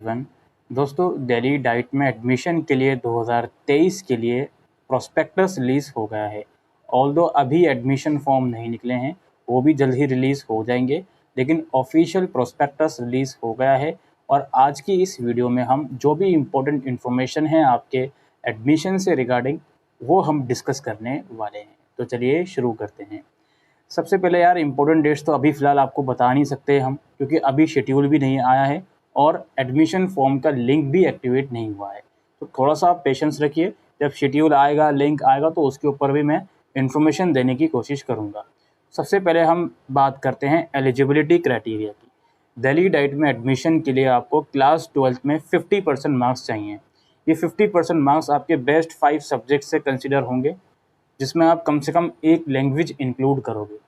One दोस्तों, Delhi diet में admission के लिए 2023 के लिए प्रोस्पेक्टस रिलीज़ हो गया है। ऑल्दो अभी एडमिशन फॉर्म नहीं निकले हैं, वो भी जल्द ही रिलीज़ हो जाएंगे, लेकिन ऑफिशियल प्रोस्पेक्टस रिलीज़ हो गया है। और आज की इस वीडियो में हम जो भी इम्पोर्टेंट इन्फॉर्मेशन है आपके एडमिशन से रिगार्डिंग, वो हम डिस्कस करने वाले हैं। तो चलिए शुरू करते हैं। सबसे पहले यार, इम्पोर्टेंट डेट्स तो अभी फ़िलहाल आपको बता नहीं सकते हम, क्योंकि अभी शेड्यूल भी नहीं आया है और एडमिशन फॉर्म का लिंक भी एक्टिवेट नहीं हुआ है। तो थोड़ा सा आप पेशेंस रखिए, जब शेड्यूल आएगा, लिंक आएगा, तो उसके ऊपर भी मैं इन्फॉर्मेशन देने की कोशिश करूँगा। सबसे पहले हम बात करते हैं एलिजिबिलिटी क्राइटेरिया की। दिल्ली डाइट में एडमिशन के लिए आपको क्लास 12th में 50% मार्क्स चाहिए। ये 50% मार्क्स आपके बेस्ट 5 सब्जेक्ट से कंसिडर होंगे, जिसमें आप कम से कम एक लैंग्वेज इंक्लूड करोगे।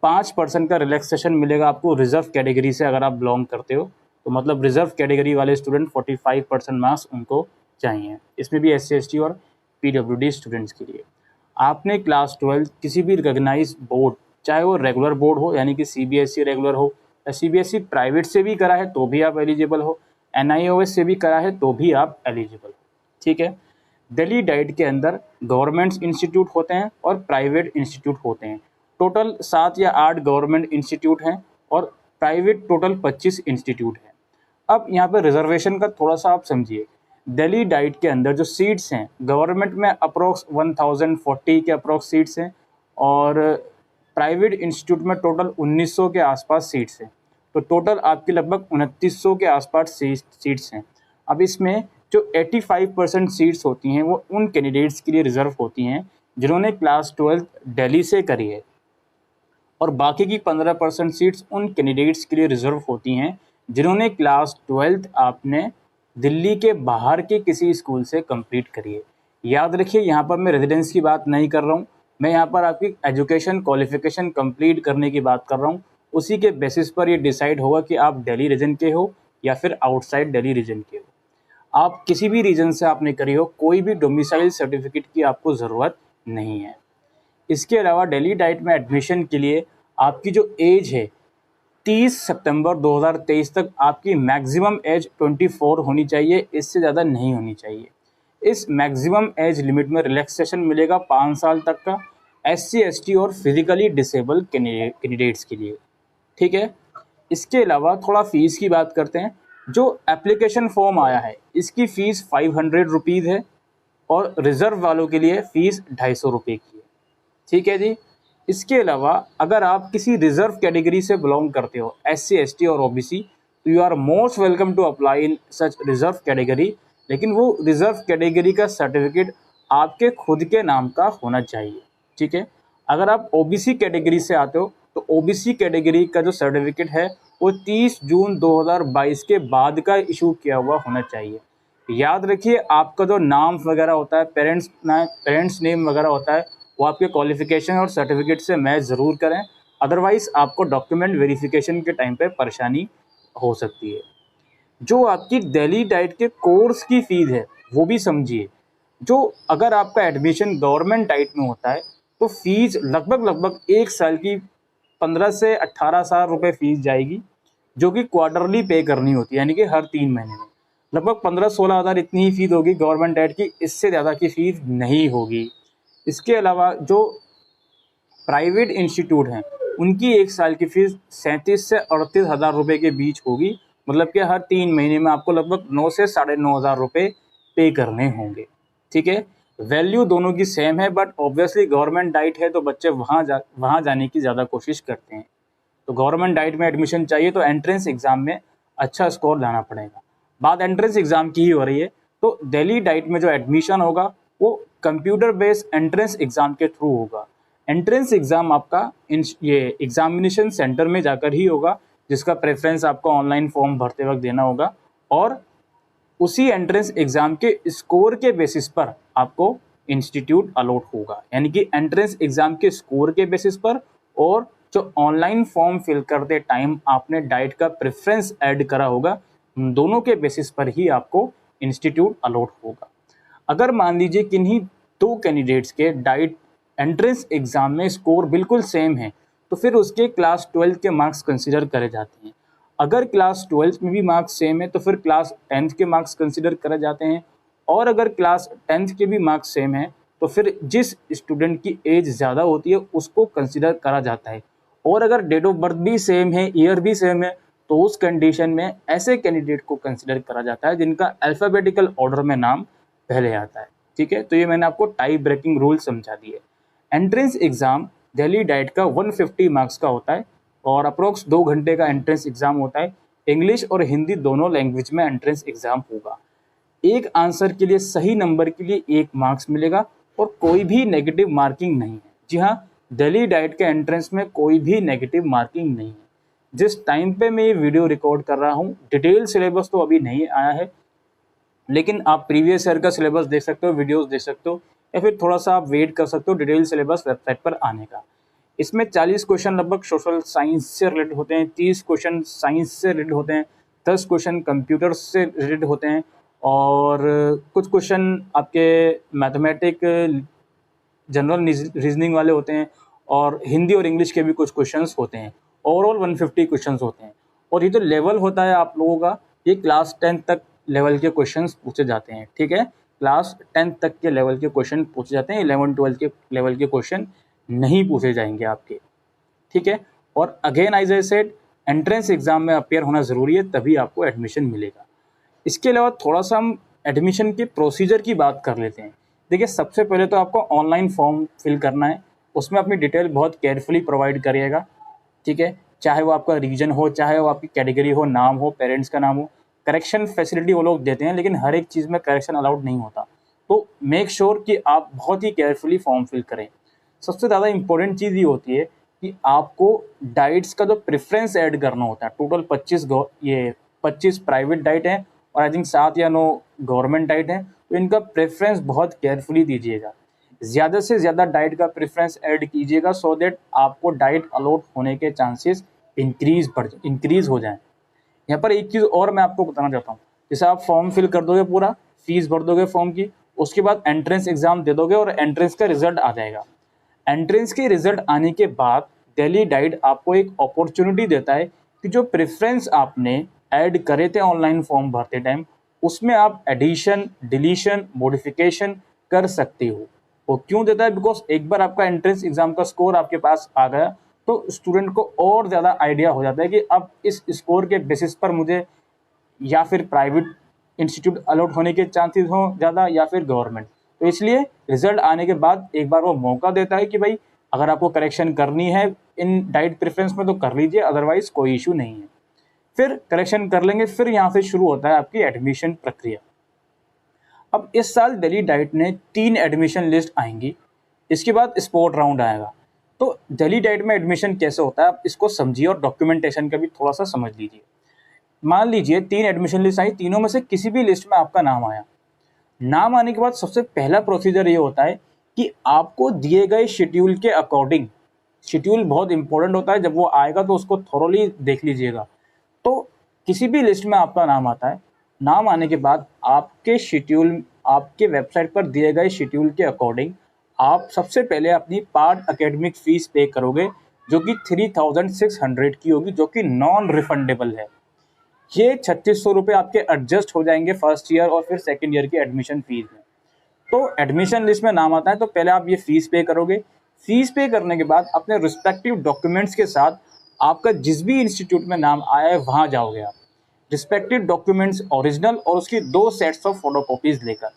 5% का रिलैक्सेशन मिलेगा आपको रिजर्व कैटेगरी से, अगर आप बिलोंग करते हो तो मतलब रिजर्व कैटेगरी वाले स्टूडेंट 45% मार्क्स उनको चाहिए। इसमें भी SC ST और PWD स्टूडेंट्स के लिए आपने क्लास 12 किसी भी रिकॉग्नाइज बोर्ड, चाहे वो रेगुलर बोर्ड हो यानी कि CBSE रेगुलर हो, या CBSE प्राइवेट से भी करा है तो भी आप एलिजिबल हो, NIOS से भी करा है तो भी आप एलिजिबल हो। ठीक है। दिल्ली डाइट के अंदर गवर्नमेंट इंस्टीट्यूट होते हैं और प्राइवेट इंस्टीट्यूट होते हैं। टोटल 7 या 8 गवर्नमेंट इंस्टीट्यूट हैं और प्राइवेट टोटल 25 इंस्टीट्यूट हैं। अब यहाँ पर रिजर्वेशन का थोड़ा सा आप समझिए। दिल्ली डाइट के अंदर जो सीट्स हैं, गवर्नमेंट में अप्रोक्स 1040 के अप्रोक्स सीट्स हैं और प्राइवेट इंस्टीट्यूट में टोटल 1900 के आसपास सीट्स हैं। तो टोटल आपकी लगभग 2900 के आसपास सीट्स हैं। अब इसमें जो 85% सीट्स होती हैं वो उन कैंडिडेट्स के लिए रिजर्व होती हैं जिन्होंने क्लास 12 दिल्ली से करी है, और बाकी की 15% सीट्स उन कैंडिडेट्स के लिए रिजर्व होती हैं जिन्होंने क्लास 12 आपने दिल्ली के बाहर के किसी स्कूल से कंप्लीट करी है। याद रखिए, यहाँ पर मैं रेजिडेंस की बात नहीं कर रहा हूँ, मैं यहाँ पर आपकी एजुकेशन क्वालिफिकेशन कंप्लीट करने की बात कर रहा हूँ। उसी के बेसिस पर ये डिसाइड होगा कि आप दिल्ली रीजन के हो या फिर आउटसाइड दिल्ली रीजन के हो। आप किसी भी रीजन से आपने करी हो, कोई भी डोमिसाइल सर्टिफिकेट की आपको ज़रूरत नहीं है। इसके अलावा दिल्ली डाइट में एडमिशन के लिए आपकी जो एज है, 30 सितंबर 2023 तक आपकी मैक्सिमम एज 24 होनी चाहिए, इससे ज़्यादा नहीं होनी चाहिए। इस मैक्सिमम एज लिमिट में रिलैक्सेशन मिलेगा 5 साल तक का SC ST और फिजिकली डिसेबल कैंडिडेट्स के लिए। ठीक है। इसके अलावा थोड़ा फ़ीस की बात करते हैं। जो एप्लीकेशन फॉर्म आया है, इसकी फ़ीस 500 रुपीज़ है और रिज़र्व वालों के लिए फ़ीस 250 रुपये की है। ठीक है जी। इसके अलावा अगर आप किसी रिजर्व कैटेगरी से बिलोंग करते हो, SC ST और OBC, तो you are most welcome to apply in such reserve category, लेकिन वो रिजर्व कैटेगरी का सर्टिफिकेट आपके खुद के नाम का होना चाहिए। ठीक है। अगर आप OBC कैटेगरी से आते हो तो OBC कैटेगरी का जो सर्टिफिकेट है वो 30 जून 2022 के बाद का इशू किया हुआ होना चाहिए। याद रखिए, आपका जो नाम वगैरह होता है, पेरेंट्स नेम वगैरह होता है, वो आपके क्वालिफिकेशन और सर्टिफिकेट से मैच ज़रूर करें, अदरवाइज़ आपको डॉक्यूमेंट वेरिफिकेशन के टाइम पे परेशानी हो सकती है। जो आपकी दिल्ली डाइट के कोर्स की फ़ीस है वो भी समझिए। जो अगर आपका एडमिशन गवर्नमेंट डाइट में होता है तो फ़ीस लगभग 1 साल की 15 से 18,000 रुपये फ़ीस जाएगी, जो कि क्वार्टरली पे करनी होती है, यानी कि हर 3 महीने में लगभग 15-16 हज़ार इतनी ही फ़ीस होगी गवर्नमेंट डाइट की, इससे ज़्यादा की फ़ीस नहीं होगी। इसके अलावा जो प्राइवेट इंस्टीट्यूट हैं, उनकी 1 साल की फ़ीस 37 से 38 हज़ार रुपये के बीच होगी, मतलब कि हर 3 महीने में आपको लगभग 9 से 9,500 हज़ार रुपये पे करने होंगे। ठीक है। वैल्यू दोनों की सेम है, बट ऑब्वियसली गवर्नमेंट डाइट है तो बच्चे वहाँ जाने की ज़्यादा कोशिश करते हैं। तो गवर्नमेंट डाइट में एडमिशन चाहिए तो एंट्रेंस एग्ज़ाम में अच्छा स्कोर लाना पड़ेगा। बात एंट्रेंस एग्ज़ाम की ही हो रही है, तो दिल्ली डाइट में जो एडमिशन होगा वो कंप्यूटर बेस्ड एंट्रेंस एग्ज़ाम के थ्रू होगा। एंट्रेंस एग्ज़ाम आपका ये एग्जामिनेशन सेंटर में जाकर ही होगा, जिसका प्रेफरेंस आपको ऑनलाइन फॉर्म भरते वक्त देना होगा, और उसी एंट्रेंस एग्ज़ाम के स्कोर के बेसिस पर आपको इंस्टीट्यूट अलॉट होगा। यानी कि एंट्रेंस एग्ज़ाम के स्कोर के बेसिस पर, और जो ऑनलाइन फॉर्म फिल करते टाइम आपने डाइट का प्रेफरेंस ऐड करा होगा, दोनों के बेसिस पर ही आपको इंस्टीट्यूट अलॉट होगा। अगर मान लीजिए किन्हीं 2 कैंडिडेट्स के डाइट एंट्रेंस एग्ज़ाम में स्कोर बिल्कुल सेम है, तो फिर उसके क्लास 12 के मार्क्स कंसिडर करे जाते हैं। अगर क्लास 12th में भी मार्क्स सेम है तो फिर क्लास 10th के मार्क्स कंसिडर करे जाते हैं, और अगर क्लास 10th के भी मार्क्स सेम है तो फिर जिस स्टूडेंट की एज ज़्यादा होती है उसको कंसिडर करा जाता है। और अगर डेट ऑफ बर्थ भी सेम है, ईयर भी सेम है, तो उस कंडीशन में ऐसे कैंडिडेट को कंसिडर करा जाता है जिनका अल्फ़ाबेटिकल ऑर्डर में नाम पहले आता है। ठीक है, तो ये मैंने आपको टाई ब्रेकिंग रूल समझा दिए। एंट्रेंस एग्ज़ाम दिल्ली डाइट का 150 मार्क्स का होता है और अप्रोक्स 2 घंटे का एंट्रेंस एग्ज़ाम होता है। इंग्लिश और हिंदी दोनों लैंग्वेज में एंट्रेंस एग्ज़ाम होगा। एक आंसर के लिए सही नंबर के लिए 1 मार्क्स मिलेगा और कोई भी नेगेटिव मार्किंग नहीं है। जी हाँ, दिल्ली डाइट के एंट्रेंस में कोई भी नेगेटिव मार्किंग नहीं है। जिस टाइम पे मैं ये वीडियो रिकॉर्ड कर रहा हूँ, डिटेल सिलेबस तो अभी नहीं आया है, लेकिन आप प्रीवियस ईयर का सिलेबस देख सकते हो, वीडियोस देख सकते हो, या फिर थोड़ा सा आप वेट कर सकते हो डिटेल सिलेबस वेबसाइट पर आने का। इसमें 40 क्वेश्चन लगभग सोशल साइंस से रिलेटेड होते हैं, 30 क्वेश्चन साइंस से रिलेटेड होते हैं, 10 क्वेश्चन कंप्यूटर से रिलेटेड होते हैं, और कुछ क्वेश्चन आपके मैथमेटिक जनरल रीजनिंग वाले होते हैं, और हिंदी और इंग्लिश के भी कुछ क्वेश्चंस होते हैं। ओवरऑल 150 क्वेश्चंस होते हैं। और ये जो लेवल होता है आप लोगों का, ये क्लास 10 तक लेवल के क्वेश्चंस पूछे जाते हैं। ठीक है, क्लास 10 तक के लेवल के क्वेश्चन पूछे जाते हैं, 11-12 के लेवल के क्वेश्चन नहीं पूछे जाएंगे आपके। ठीक है, और again as I said, entrance exam में अपेयर होना ज़रूरी है, तभी आपको एडमिशन मिलेगा। इसके अलावा थोड़ा सा हम एडमिशन के प्रोसीजर की बात कर लेते हैं। देखिए, सबसे पहले तो आपको ऑनलाइन फॉर्म फिल करना है, उसमें अपनी डिटेल बहुत केयरफुली प्रोवाइड करिएगा। ठीक है, चाहे वो आपका रीजन हो, चाहे वो आपकी कैटेगरी हो, नाम हो, पेरेंट्स का नाम हो। करेक्शन फैसिलिटी वो लोग देते हैं, लेकिन हर एक चीज़ में करेक्शन अलाउड नहीं होता, तो मेक श्योर कि आप बहुत ही केयरफुली फॉर्म फिल करें। सबसे ज़्यादा इंपॉर्टेंट चीज़ ये होती है कि आपको डाइट्स का जो प्रेफरेंस ऐड करना होता है। टोटल 25 प्राइवेट डाइट हैं और आई थिंक 7 या 9 गवर्नमेंट डाइट हैं, तो इनका प्रेफरेंस बहुत केयरफुली दीजिएगा। ज़्यादा से ज़्यादा डाइट का प्रेफरेंस ऐड कीजिएगा, सो दैट आपको डाइट अलॉट होने के चांसेस इंक्रीज़ हो जाएं। यहाँ पर एक चीज़ और मैं आपको बताना चाहता हूँ, जैसे आप फॉर्म फिल कर दोगे, पूरा फीस भर दोगे फॉर्म की, उसके बाद एंट्रेंस एग्ज़ाम दे दोगे और एंट्रेंस का रिजल्ट आ जाएगा। एंट्रेंस के रिजल्ट आने के बाद दिल्ली डाइट आपको एक अपॉर्चुनिटी देता है कि जो प्रेफरेंस आपने ऐड करे थे ऑनलाइन फॉर्म भरते टाइम, उसमें आप एडिशन, डिलीशन, मॉडिफिकेशन कर सकते हो। वो क्यों देता है? बिकॉज एक बार आपका एंट्रेंस एग्जाम का स्कोर आपके पास आ गया तो स्टूडेंट को और ज़्यादा आइडिया हो जाता है कि अब इस स्कोर के बेसिस पर मुझे या फिर प्राइवेट इंस्टीट्यूट अलॉट होने के चांसेस हों ज़्यादा, या फिर गवर्नमेंट। तो इसलिए रिजल्ट आने के बाद एक बार वो मौका देता है कि भाई अगर आपको करेक्शन करनी है इन डाइट प्रेफरेंस में तो कर लीजिए, अदरवाइज कोई इशू नहीं है। फिर करेक्शन कर लेंगे, फिर यहाँ से शुरू होता है आपकी एडमिशन प्रक्रिया। अब इस साल दिल्ली डाइट ने 3 एडमिशन लिस्ट आएंगी, इसके बाद स्पोर्ट राउंड आएगा। तो दिल्ली डाइट में एडमिशन कैसे होता है आप इसको समझिए और डॉक्यूमेंटेशन का भी थोड़ा सा समझ लीजिए। मान लीजिए 3 एडमिशन लिस्ट आई, तीनों में से किसी भी लिस्ट में आपका नाम आया। नाम आने के बाद सबसे पहला प्रोसीजर ये होता है कि आपको दिए गए शेड्यूल के अकॉर्डिंग, शेड्यूल बहुत इंपॉर्टेंट होता है, जब वो आएगा तो उसको थोरोली देख लीजिएगा। तो किसी भी लिस्ट में आपका नाम आता है, नाम आने के बाद आपके शेड्यूल, आपके वेबसाइट पर दिए गए शेड्यूल के अकॉर्डिंग आप सबसे पहले अपनी पार्ट एकेडमिक फीस पे करोगे, जो कि 3600 की होगी, जो कि नॉन रिफंडेबल है। ये 3600 रुपये आपके एडजस्ट हो जाएंगे फर्स्ट ईयर और फिर सेकेंड ईयर की एडमिशन फीस में। तो एडमिशन लिस्ट में नाम आता है तो पहले आप ये फीस पे करोगे। फीस पे करने के बाद अपने रिस्पेक्टिव डॉक्यूमेंट्स के साथ आपका जिस भी इंस्टीट्यूट में नाम आया है वहाँ जाओगे आप, रिस्पेक्टिव डॉक्यूमेंट्स ओरिजिनल और उसकी 2 सेट्स ऑफ फोटोकॉपीज लेकर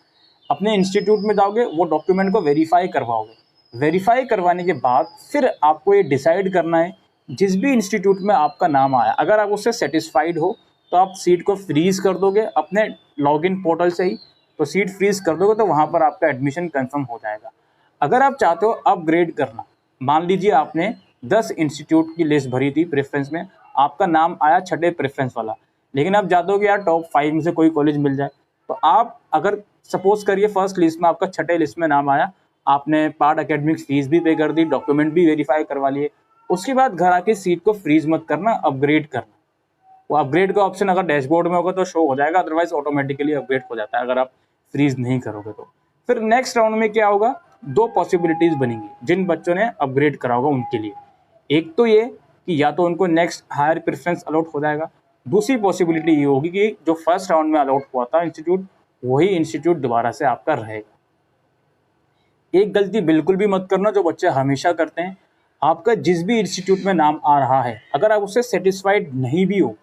अपने इंस्टीट्यूट में जाओगे, वो डॉक्यूमेंट को वेरीफाई करवाओगे। वेरीफाई करवाने के बाद फिर आपको ये डिसाइड करना है, जिस भी इंस्टीट्यूट में आपका नाम आया, अगर आप उससे सेटिस्फाइड हो तो आप सीट को फ्रीज़ कर दोगे अपने लॉगिन पोर्टल से ही। तो सीट फ्रीज़ कर दोगे तो वहाँ पर आपका एडमिशन कंफर्म हो जाएगा। अगर आप चाहते हो अपग्रेड करना, मान लीजिए आपने 10 इंस्टीट्यूट की लिस्ट भरी थी प्रेफरेंस में, आपका नाम आया छठे प्रेफरेंस वाला, लेकिन आप चाहते हो कि यार टॉप 5 में से कोई कॉलेज मिल जाए, तो आप अगर सपोज करिए फर्स्ट लिस्ट में आपका छठे लिस्ट में नाम आया, आपने पार्ट एकेडमिक फीस भी पे कर दी, डॉक्यूमेंट भी वेरीफाई करवा लिए, उसके बाद घर आके सीट को फ्रीज मत करना, अपग्रेड करना। वो अपग्रेड का ऑप्शन अगर डैशबोर्ड में होगा तो शो हो जाएगा, अदरवाइज ऑटोमेटिकली अपग्रेड हो जाता है अगर आप फ्रीज नहीं करोगे तो। फिर नेक्स्ट राउंड में क्या होगा, 2 पॉसिबिलिटीज बनेंगी जिन बच्चों ने अपग्रेड करा होगा उनके लिए। एक तो ये कि या तो उनको नेक्स्ट हायर प्रेफरेंस अलॉट हो जाएगा, दूसरी पॉसिबिलिटी ये होगी कि जो फर्स्ट राउंड में अलॉट हुआ था इंस्टीट्यूट, वही इंस्टीट्यूट दोबारा से आपका रहेगा। एक गलती बिल्कुल भी मत करना जो बच्चे हमेशा करते हैं, आपका जिस भी इंस्टीट्यूट में नाम आ रहा है, अगर आप उससे सेटिस्फाइड नहीं भी हो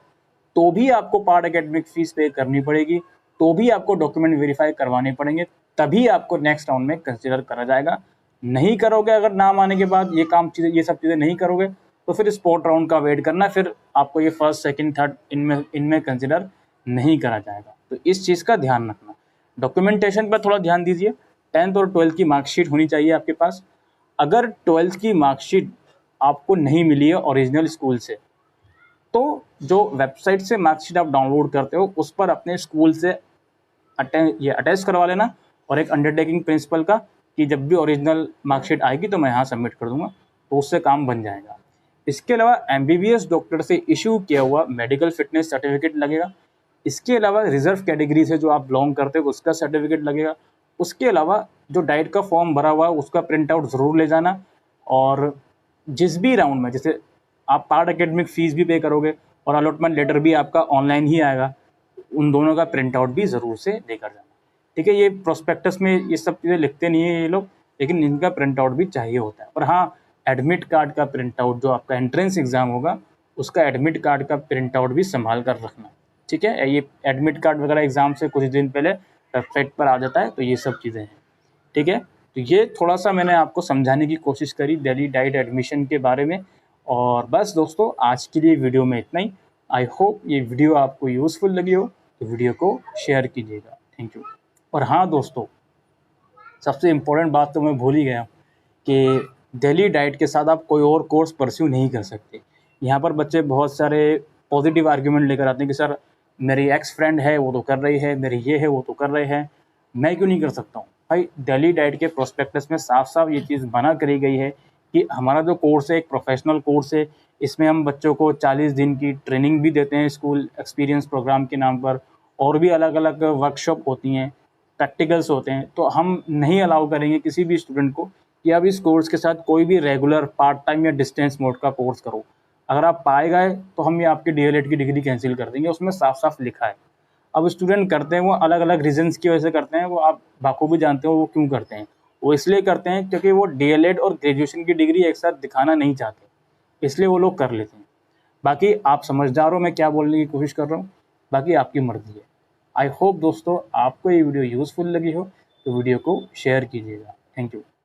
तो भी आपको पार्ट एकेडमिक फीस पे करनी पड़ेगी, तो भी आपको डॉक्यूमेंट वेरीफाई करवाने पड़ेंगे, तभी आपको नेक्स्ट राउंड में कंसिडर करा जाएगा। नहीं करोगे, अगर नाम आने के बाद ये सब चीज़ें नहीं करोगे तो फिर स्पॉट राउंड का वेट करना, फिर आपको ये फर्स्ट सेकंड थर्ड इनमें कंसिडर नहीं करा जाएगा। तो इस चीज़ का ध्यान रखना। डॉक्यूमेंटेशन पर थोड़ा ध्यान दीजिए। 10th और 12th की मार्कशीट होनी चाहिए आपके पास। अगर 12th की मार्कशीट आपको नहीं मिली है ओरिजिनल स्कूल से, तो जो वेबसाइट से मार्कशीट आप डाउनलोड करते हो उस पर अपने स्कूल से अटैच करवा लेना, और एक अंडरटेकिंग प्रिंसिपल का कि जब भी ओरिजिनल मार्कशीट आएगी तो मैं यहाँ सबमिट कर दूंगा, तो उससे काम बन जाएगा। इसके अलावा MBBS डॉक्टर से इशू किया हुआ मेडिकल फिटनेस सर्टिफिकेट लगेगा। इसके अलावा रिजर्व कैटेगरी से जो आप बिलोंग करते हो उसका सर्टिफिकेट लगेगा। उसके अलावा जो डाइट का फॉर्म भरा हुआ है उसका प्रिंट आउट ज़रूर ले जाना, और जिस भी राउंड में, जैसे आप पार्ट एकेडमिक फ़ीस भी पे करोगे और अलॉटमेंट लेटर भी आपका ऑनलाइन ही आएगा, उन दोनों का प्रिंट आउट भी ज़रूर से लेकर जाना। ठीक है, ये प्रोस्पेक्टस में ये सब चीज़ें लिखते नहीं है ये लोग, लेकिन इनका प्रिंट आउट भी चाहिए होता है। और हाँ, एडमिट कार्ड का प्रिंट आउट, जो आपका एंट्रेंस एग्ज़ाम होगा उसका एडमिट कार्ड का प्रिंट आउट भी संभाल कर रखना। ठीक है, ये एडमिट कार्ड वगैरह एग्ज़ाम से कुछ दिन पहले वेबसाइट पर आ जाता है, तो ये सब चीज़ें हैं। ठीक है, तो ये थोड़ा सा मैंने आपको समझाने की कोशिश करी दिल्ली डाइट एडमिशन के बारे में। और बस दोस्तों, आज के लिए वीडियो में इतना ही। आई होप ये वीडियो आपको यूज़फुल लगी हो, तो वीडियो को शेयर कीजिएगा। Thank you. और हाँ दोस्तों, सबसे इम्पोर्टेंट बात तो मैं भूल ही गया कि दिल्ली डाइट के साथ आप कोई और कोर्स परस्यू नहीं कर सकते। यहाँ पर बच्चे बहुत सारे पॉजिटिव आर्ग्यूमेंट लेकर आते हैं कि सर मेरी एक्स फ्रेंड है वो तो कर रही है, मेरी ये है वो तो कर रहे हैं, मैं क्यों नहीं कर सकता हूँ। भाई, दिल्ली डाइट के प्रोस्पेक्टस में साफ साफ ये चीज़ मना करी गई है कि हमारा जो कोर्स है एक प्रोफेशनल कोर्स है। इसमें हम बच्चों को 40 दिन की ट्रेनिंग भी देते हैं स्कूल एक्सपीरियंस प्रोग्राम के नाम पर, और भी अलग अलग वर्कशॉप होती हैं, प्रैक्टिकल्स होते हैं। तो हम नहीं अलाउ करेंगे किसी भी स्टूडेंट को कि आप इस कोर्स के साथ कोई भी रेगुलर पार्ट टाइम या डिस्टेंस मोड का कोर्स करो। अगर आप पाए गए तो हम ये आपकी DLED की डिग्री कैंसिल कर देंगे, उसमें साफ साफ लिखा है। अब स्टूडेंट करते हैं वो अलग अलग रीजंस की वजह से करते हैं, वो आप बाखूबी जानते हो वो क्यों करते हैं। वो इसलिए करते हैं क्योंकि वो DLED और ग्रेजुएशन की डिग्री एक साथ दिखाना नहीं चाहते, इसलिए वो लोग कर लेते हैं। बाकी आप समझदार हो मैं क्या बोलने की कोशिश कर रहा हूँ, बाकी आपकी मर्जी है। आई होप दोस्तों आपको ये वीडियो यूज़फुल लगी हो, तो वीडियो को शेयर कीजिएगा। Thank you.